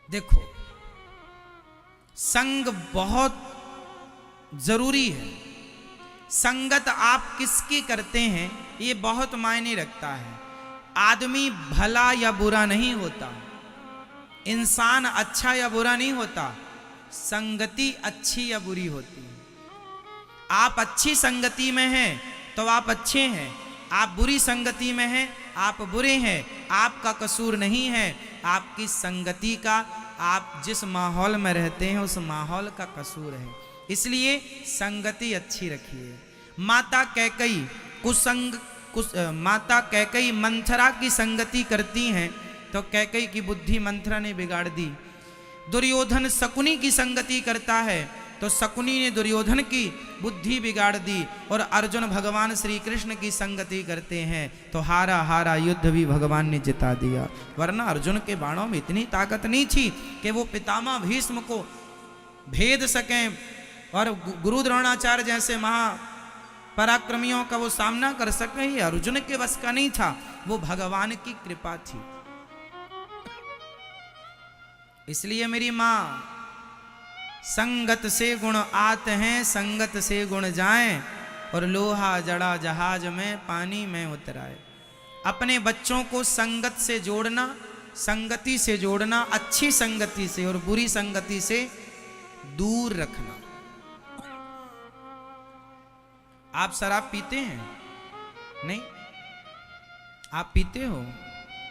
देखो, संग बहुत जरूरी है। संगत आप किसकी करते हैं ये बहुत मायने रखता है। आदमी भला या बुरा नहीं होता, इंसान अच्छा या बुरा नहीं होता, संगति अच्छी या बुरी होती है। आप अच्छी संगति में हैं तो आप अच्छे हैं, आप बुरी संगति में हैं आप बुरे हैं। आपका कसूर नहीं है, आपकी संगति का, आप जिस माहौल में रहते हैं उस माहौल का कसूर है। इसलिए संगति अच्छी रखिए। माता कैकई मंथरा की संगति करती हैं तो कैकई की बुद्धि मंथरा ने बिगाड़ दी। दुर्योधन शकुनी की संगति करता है तो शकुनी ने दुर्योधन की बुद्धि बिगाड़ दी। और अर्जुन भगवान श्री कृष्ण की संगति करते हैं तो हारा हारा युद्ध भी भगवान ने जिता दिया। वरना अर्जुन के बाणों में इतनी ताकत नहीं थी कि वो पितामह भीष्म को भेद सकें और गुरु द्रोणाचार्य जैसे महापराक्रमियों का वो सामना कर सकें। ये अर्जुन के वश का नहीं था, वो भगवान की कृपा थी। इसलिए मेरी माँ, संगत से गुण आते हैं संगत से गुण जाएं, और लोहा जड़ा जहाज में पानी में उतराए। अपने बच्चों को संगत से जोड़ना, संगति से जोड़ना, अच्छी संगति से और बुरी संगति से दूर रखना। आप शराब पीते हैं? नहीं? आप पीते हो?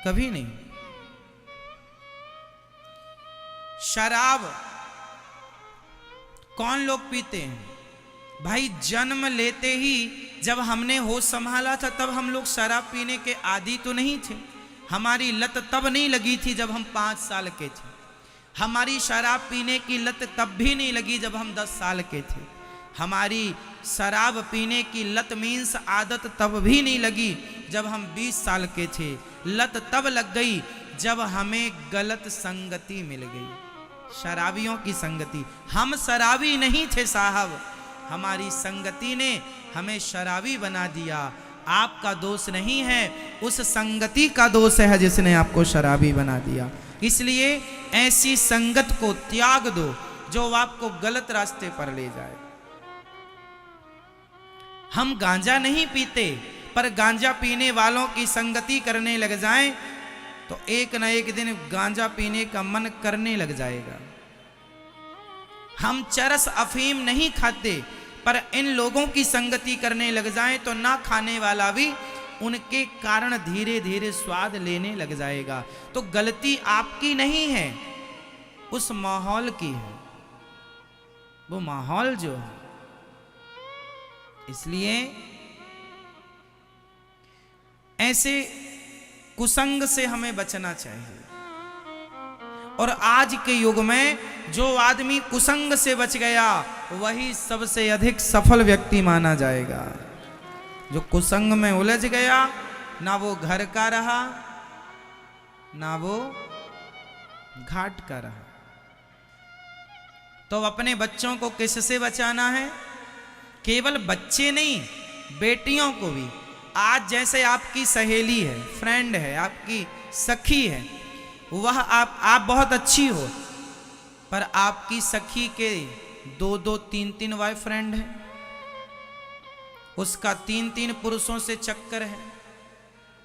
कभी नहीं। शराब कौन लोग पीते हैं? भाई जन्म लेते ही जब हमने होश संभाला था तब हम लोग शराब पीने के आदी तो नहीं थे। हमारी लत तब नहीं लगी थी जब हम 5 साल के थे। हमारी शराब पीने की लत तब भी नहीं लगी जब हम 10 साल के थे। हमारी शराब पीने की लत मीन्स आदत तब भी नहीं लगी जब हम 20 साल के थे। लत तब लग गई जब हमें गलत संगति मिल गई, शराबियों की संगति। हम शराबी नहीं थे साहब, हमारी संगति ने हमें शराबी बना दिया। आपका दोष नहीं है, उस संगति का दोष है जिसने आपको शराबी बना दिया। इसलिए ऐसी संगत को त्याग दो जो आपको गलत रास्ते पर ले जाए। हम गांजा नहीं पीते, पर गांजा पीने वालों की संगति करने लग जाएं तो एक न एक दिन गांजा पीने का मन करने लग जाएगा। हम चरस अफीम नहीं खाते, पर इन लोगों की संगति करने लग जाएं तो ना खाने वाला भी उनके कारण धीरे धीरे स्वाद लेने लग जाएगा। तो गलती आपकी नहीं है, उस माहौल की है, वो माहौल जो है। इसलिए ऐसे कुसंग से हमें बचना चाहिए। और आज के युग में जो आदमी कुसंग से बच गया वही सबसे अधिक सफल व्यक्ति माना जाएगा। जो कुसंग में उलझ गया, ना वो घर का रहा ना वो घाट का रहा। तो अपने बच्चों को किससे बचाना है? केवल बच्चे नहीं, बेटियों को भी। आज जैसे आपकी सहेली है, फ्रेंड है, आपकी सखी है, वह आप बहुत अच्छी हो, पर आपकी सखी के 2-2, 3-3 बॉयफ्रेंड है, उसका 3-3 पुरुषों से चक्कर है,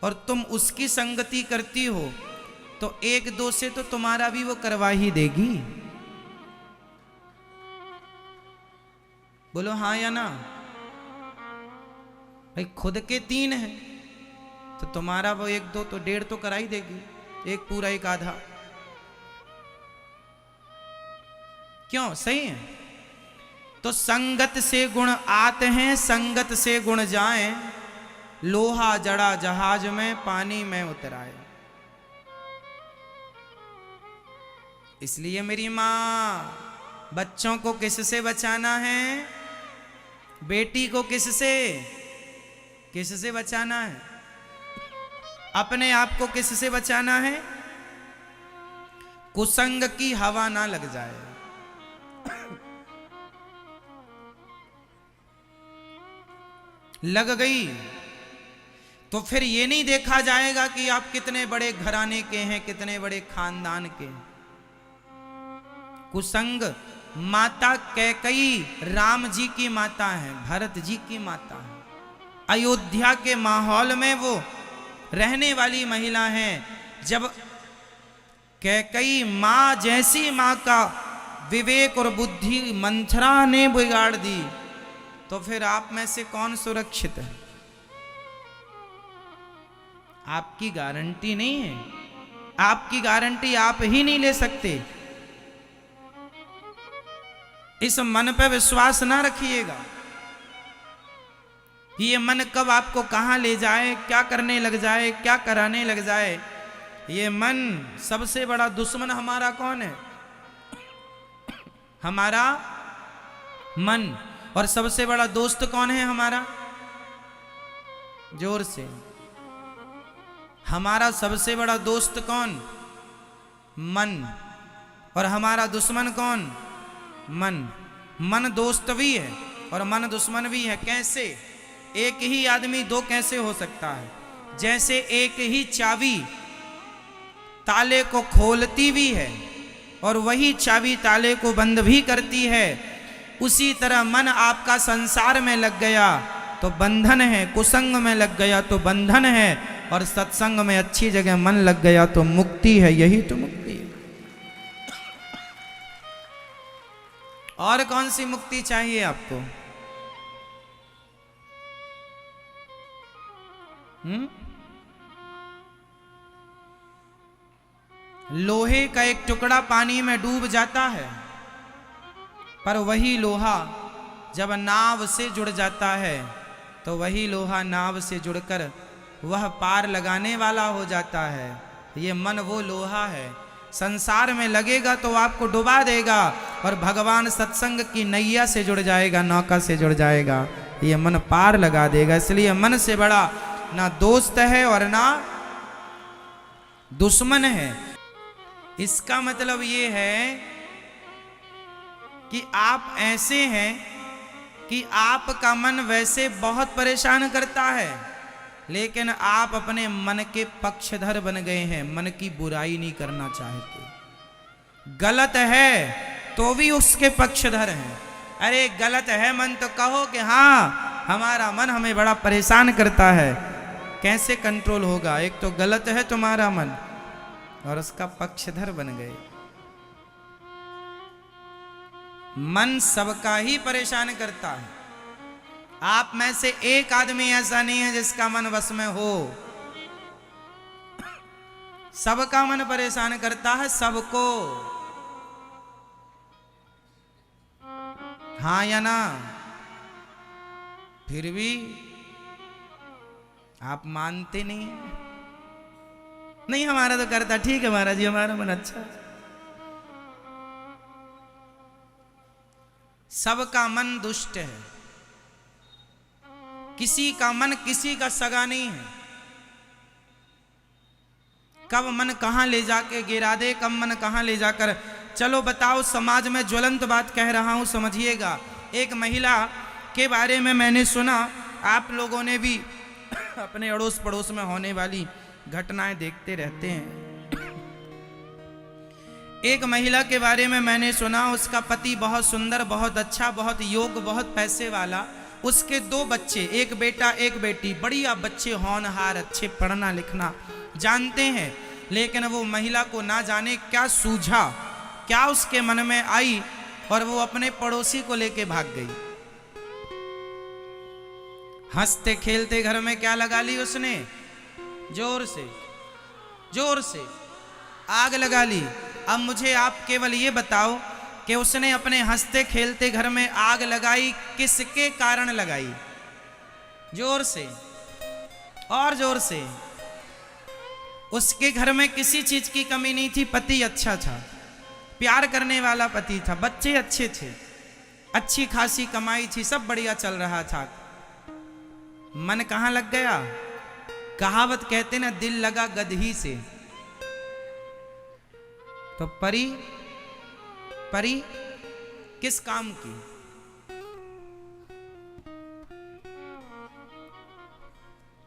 और तुम उसकी संगति करती हो तो 1-2 से तो तुम्हारा भी वो करवा ही देगी। बोलो हाँ या ना? भाई खुद के 3 हैं तो तुम्हारा वो 1-2 तो 1.5 तो करा ही देगी, एक पूरा एक आधा। क्यों? सही है। तो संगत से गुण आते हैं संगत से गुण जाएं, लोहा जड़ा जहाज में पानी में उतराए। इसलिए मेरी मां, बच्चों को किससे बचाना है? बेटी को किससे बचाना है? अपने आप को किससे बचाना है? कुसंग की हवा ना लग जाए। लग गई तो फिर ये नहीं देखा जाएगा कि आप कितने बड़े घराने के हैं, कितने बड़े खानदान के हैं। कुसंग माता कैकई राम जी की माता है, भरत जी की माता है। अयोध्या के माहौल में वो रहने वाली महिला है। जब कैकई माँ जैसी माँ का विवेक और बुद्धि मंथरा ने बिगाड़ दी, तो फिर आप में से कौन सुरक्षित है? आपकी गारंटी नहीं है, आपकी गारंटी आप ही नहीं ले सकते। इस मन पे विश्वास ना रखिएगा कि ये मन कब आपको कहां ले जाए, क्या करने लग जाए, क्या कराने लग जाए। ये मन, सबसे बड़ा दुश्मन हमारा कौन है? हमारा मन। और सबसे बड़ा दोस्त कौन है हमारा? जोर से। हमारा सबसे बड़ा दोस्त कौन? मन। और हमारा दुश्मन कौन? मन। मन दोस्त भी है और मन दुश्मन भी है। कैसे? एक ही आदमी दो कैसे हो सकता है? जैसे एक ही चाबी ताले को खोलती भी है और वही चाबी ताले को बंद भी करती है, उसी तरह मन आपका संसार में लग गया तो बंधन है, कुसंग में लग गया तो बंधन है, और सत्संग में अच्छी जगह मन लग गया तो मुक्ति है। यही तो मुक्ति है। और कौन सी मुक्ति चाहिए आपको? लोहे का एक टुकड़ा पानी में डूब जाता है, पर वही लोहा जब नाव से जुड़ जाता है तो वही लोहा नाव से जुड़कर वह पार लगाने वाला हो जाता है। ये मन वो लोहा है, संसार में लगेगा तो आपको डुबा देगा, और भगवान सत्संग की नैया से जुड़ जाएगा, नौका से जुड़ जाएगा, ये मन पार लगा देगा। इसलिए मन से बड़ा ना दोस्त है और ना दुश्मन है। इसका मतलब ये है कि आप ऐसे हैं कि आपका मन वैसे बहुत परेशान करता है, लेकिन आप अपने मन के पक्षधर बन गए हैं, मन की बुराई नहीं करना चाहते। गलत है तो भी उसके पक्षधर हैं। अरे गलत है मन तो कहो कि हाँ हमारा मन हमें बड़ा परेशान करता है। कैसे कंट्रोल होगा? एक तो गलत है तुम्हारा मन और उसका पक्षधर बन गए। मन सबका ही परेशान करता है। आप में से एक आदमी ऐसा नहीं है जिसका मन वश में हो। सबका मन परेशान करता है, सबको। हाँ या ना? फिर भी आप मानते नहीं हैं। नहीं हमारा तो करता। ठीक है महाराज जी, हमारा मन अच्छा है। सबका मन दुष्ट है, किसी का मन किसी का सगा नहीं है। कब मन कहां ले जाके गिरा दे, कब मन कहां ले जाकर। चलो बताओ, समाज में ज्वलंत बात कह रहा हूं, समझिएगा। एक महिला के बारे में मैंने सुना, आप लोगों ने भी अपने अड़ोस पड़ोस में होने वाली घटनाएं देखते रहते हैं। एक महिला के बारे में मैंने सुना, उसका पति बहुत सुंदर, बहुत अच्छा, बहुत योग्य, बहुत पैसे वाला। उसके दो बच्चे, एक बेटा एक बेटी, बढ़िया बच्चे, होनहार, अच्छे, पढ़ना लिखना जानते हैं। लेकिन वो महिला को ना जाने क्या सूझा, क्या उसके मन में आई, और वो अपने पड़ोसी को लेके भाग गई। हंसते खेलते घर में क्या लगा ली उसने? जोर से आग लगा ली। अब मुझे आप केवल ये बताओ कि उसने अपने हंसते खेलते घर में आग लगाई, किसके कारण लगाई? जोर से और जोर से। उसके घर में किसी चीज की कमी नहीं थी। पति अच्छा था, प्यार करने वाला पति था, बच्चे अच्छे थे, अच्छी खासी कमाई थी, सब बढ़िया चल रहा था। मन कहां लग गया? कहावत कहते ना, दिल लगा गदही से। तो परी किस काम की?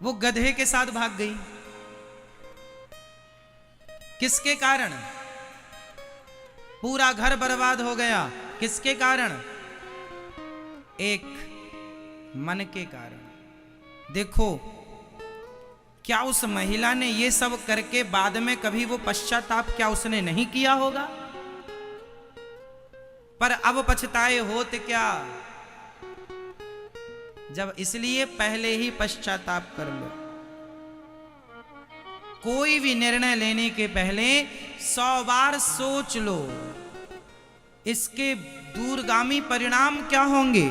वो गधे के साथ भाग गई। किसके कारण? पूरा घर बर्बाद हो गया। किसके कारण? एक मन के कारण। देखो, क्या उस महिला ने ये सब करके बाद में कभी वो पश्चाताप क्या उसने नहीं किया होगा? पर अब पछताए होते क्या? जब इसलिए पहले ही पश्चाताप कर लो। कोई भी निर्णय लेने के पहले 100 बार सोच लो, इसके दूरगामी परिणाम क्या होंगे,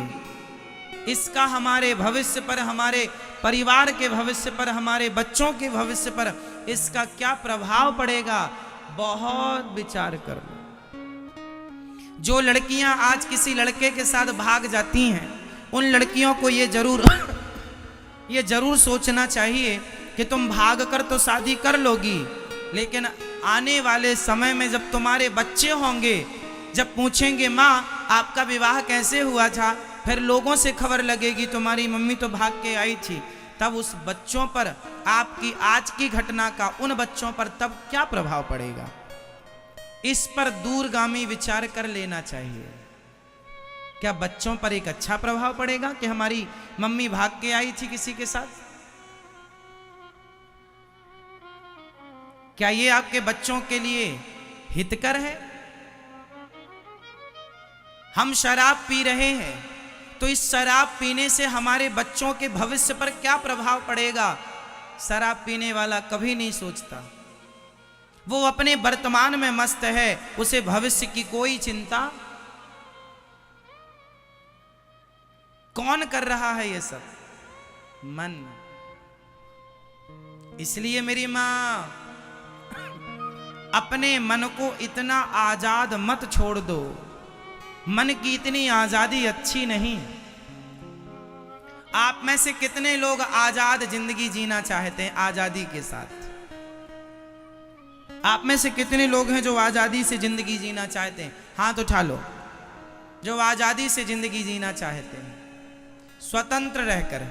इसका हमारे भविष्य पर, हमारे परिवार के भविष्य पर, हमारे बच्चों के भविष्य पर इसका क्या प्रभाव पड़ेगा। बहुत विचार कर लो। जो लड़कियां आज किसी लड़के के साथ भाग जाती हैं, उन लड़कियों को ये जरूर सोचना चाहिए कि तुम भाग कर तो शादी कर लोगी, लेकिन आने वाले समय में जब तुम्हारे बच्चे होंगे, जब पूछेंगे माँ आपका विवाह कैसे हुआ था, फिर लोगों से खबर लगेगी तुम्हारी मम्मी तो भाग के आई थी, तब उस बच्चों पर, आपकी आज की घटना का उन बच्चों पर तब क्या प्रभाव पड़ेगा। इस पर दूरगामी विचार कर लेना चाहिए। क्या बच्चों पर एक अच्छा प्रभाव पड़ेगा कि हमारी मम्मी भाग के आई थी किसी के साथ? क्या ये आपके बच्चों के लिए हितकर है? हम शराब पी रहे हैं तो इस शराब पीने से हमारे बच्चों के भविष्य पर क्या प्रभाव पड़ेगा, शराब पीने वाला कभी नहीं सोचता। वो अपने वर्तमान में मस्त है, उसे भविष्य की कोई चिंता। कौन कर रहा है ये सब? मन। इसलिए मेरी मां, अपने मन को इतना आजाद मत छोड़ दो। मन की इतनी आजादी अच्छी नहीं। आप में से कितने लोग आजाद जिंदगी जीना चाहते हैं आजादी के साथ? आप में से कितने लोग हैं जो आजादी से जिंदगी जीना चाहते हैं? हाथ उठा लो। जो आजादी से जिंदगी जीना चाहते हैं, स्वतंत्र रहकर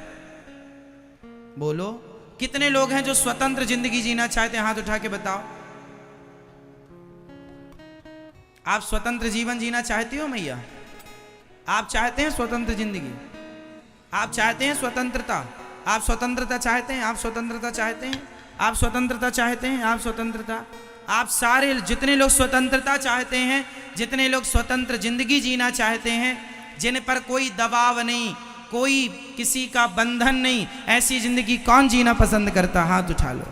बोलो। कितने लोग हैं जो स्वतंत्र जिंदगी जीना चाहते हैं? हाथ उठा के बताओ। आप स्वतंत्र जीवन जीना चाहती हो मैया? आप चाहते हैं स्वतंत्र जिंदगी? आप चाहते हैं स्वतंत्रता? आप स्वतंत्रता चाहते हैं? आप स्वतंत्रता चाहते हैं? आप स्वतंत्रता चाहते हैं? आप स्वतंत्रता? आप सारे जितने लोग स्वतंत्रता चाहते हैं, जितने लोग स्वतंत्र जिंदगी जीना चाहते हैं, जिन पर कोई दबाव नहीं, कोई किसी का बंधन नहीं, ऐसी जिंदगी कौन जीना पसंद करता? हाथ उठा लो।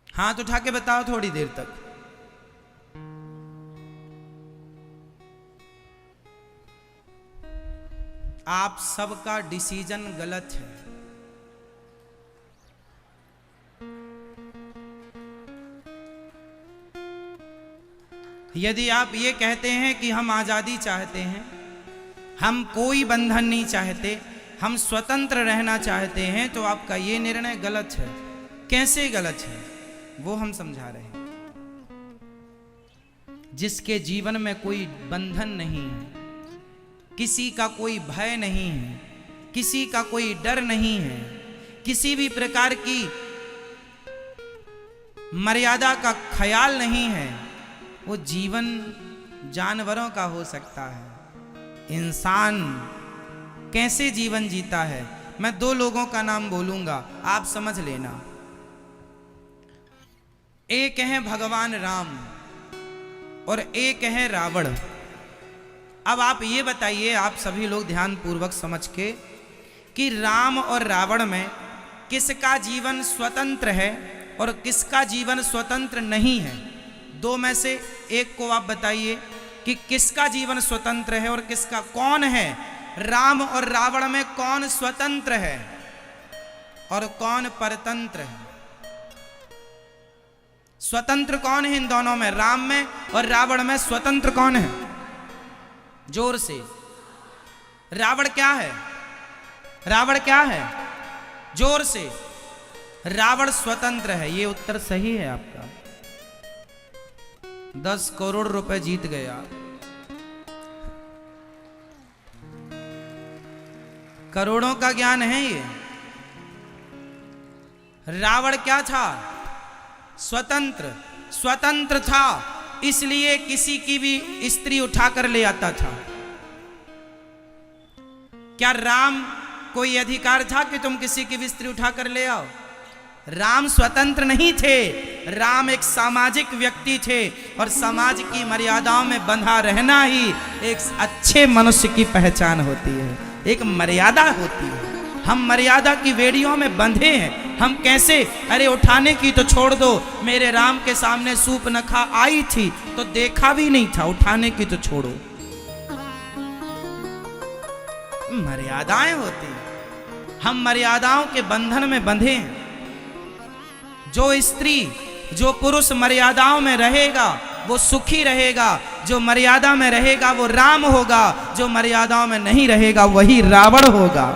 हाथ उठा के बताओ थोड़ी देर तक। आप सबका डिसीजन गलत है। यदि आप ये कहते हैं कि हम आजादी चाहते हैं, हम कोई बंधन नहीं चाहते, हम स्वतंत्र रहना चाहते हैं, तो आपका ये निर्णय गलत है। कैसे गलत है वो हम समझा रहे हैं। जिसके जीवन में कोई बंधन नहीं है, किसी का कोई भय नहीं है, किसी का कोई डर नहीं है, किसी भी प्रकार की मर्यादा का ख्याल नहीं है, वो जीवन जानवरों का हो सकता है। इंसान कैसे जीवन जीता है, मैं 2 लोगों का नाम बोलूंगा, आप समझ लेना। एक है भगवान राम और एक है रावण। अब आप ये बताइए, आप सभी लोग ध्यान पूर्वक समझ के, कि राम और रावण में किसका जीवन स्वतंत्र है और किसका जीवन स्वतंत्र नहीं है। 2 में से एक को आप बताइए कि किसका जीवन स्वतंत्र है और किसका। कौन है? राम और रावण में कौन स्वतंत्र है और कौन परतंत्र है? स्वतंत्र कौन है इन दोनों में? राम में और रावण में स्वतंत्र कौन है? जोर से। रावण क्या है? रावण क्या है? जोर से। रावण स्वतंत्र है। ये उत्तर सही है आपका। 10 करोड़ रुपए जीत गए आप। करोड़ों का ज्ञान है ये। रावण क्या था? स्वतंत्र। स्वतंत्र था इसलिए किसी की भी स्त्री उठाकर ले आता था। क्या राम कोई अधिकार था कि तुम किसी की भी स्त्री उठाकर ले आओ? राम स्वतंत्र नहीं थे, राम एक सामाजिक व्यक्ति थे और समाज की मर्यादाओं में बंधा रहना ही एक अच्छे मनुष्य की पहचान होती है, एक मर्यादा होती है। हम मर्यादा की बेड़ियों में बंधे हैं। हम कैसे? अरे उठाने की तो छोड़ दो, मेरे राम के सामने सूर्पनखा आई थी तो देखा भी नहीं था, उठाने की तो छोड़ो। मर्यादाएं होती हैं, हम मर्यादाओं के बंधन में बंधे हैं। जो स्त्री, जो पुरुष मर्यादाओं में रहेगा वो सुखी रहेगा, जो मर्यादा में रहेगा वो राम होगा, जो मर्यादाओं में नहीं रहेगा वही रावण होगा।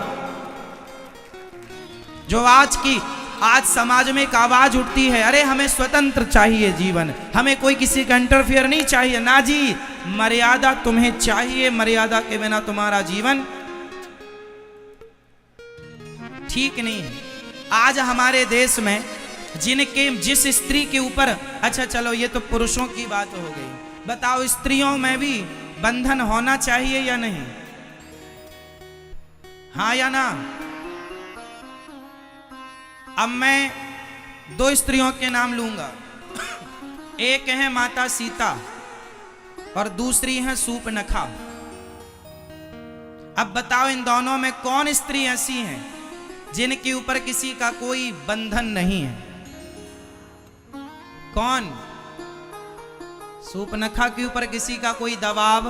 जो आज समाज में एक आवाज उठती है, अरे हमें स्वतंत्र चाहिए जीवन, हमें कोई किसी का इंटरफियर नहीं चाहिए। ना जी, मर्यादा तुम्हें चाहिए, मर्यादा के बिना तुम्हारा जीवन ठीक नहीं है। आज हमारे देश में जिस स्त्री के ऊपर, अच्छा चलो ये तो पुरुषों की बात हो गई, बताओ स्त्रियों में भी बंधन होना चाहिए या नहीं? हाँ या ना? अब मैं दो स्त्रियों के नाम लूंगा, एक है माता सीता और दूसरी है सूर्पनखा। अब बताओ इन दोनों में कौन स्त्री ऐसी है जिनके ऊपर किसी का कोई बंधन नहीं है? कौन? सूर्पनखा के ऊपर किसी का कोई दबाव,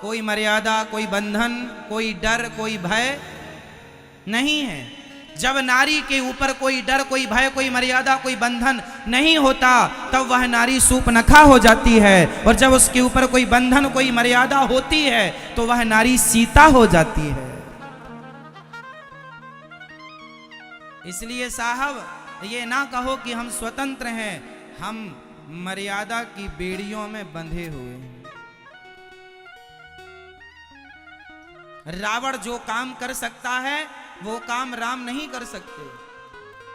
कोई मर्यादा, कोई बंधन, कोई डर, कोई भय नहीं है। जब नारी के ऊपर कोई डर, कोई भय, कोई मर्यादा, कोई बंधन नहीं होता तब वह नारी सूर्पनखा हो जाती है, और जब उसके ऊपर कोई बंधन, कोई मर्यादा होती है तो वह नारी सीता हो जाती है। इसलिए साहब ये ना कहो कि हम स्वतंत्र हैं, हम मर्यादा की बेड़ियों में बंधे हुए हैं। रावण जो काम कर सकता है वो काम राम नहीं कर सकते।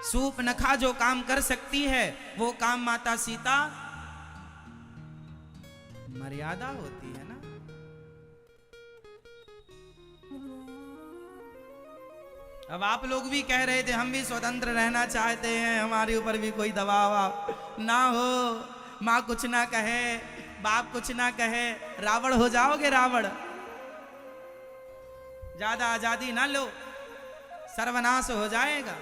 सूर्पनखा जो काम कर सकती है वो काम माता सीता, मर्यादा होती है ना। अब आप लोग भी कह रहे थे हम भी स्वतंत्र रहना चाहते हैं, हमारे ऊपर भी कोई दबाव ना हो, माँ कुछ ना कहे, बाप कुछ ना कहे, रावण हो जाओगे रावण। ज्यादा आजादी ना लो, सर्वनाश हो जाएगा।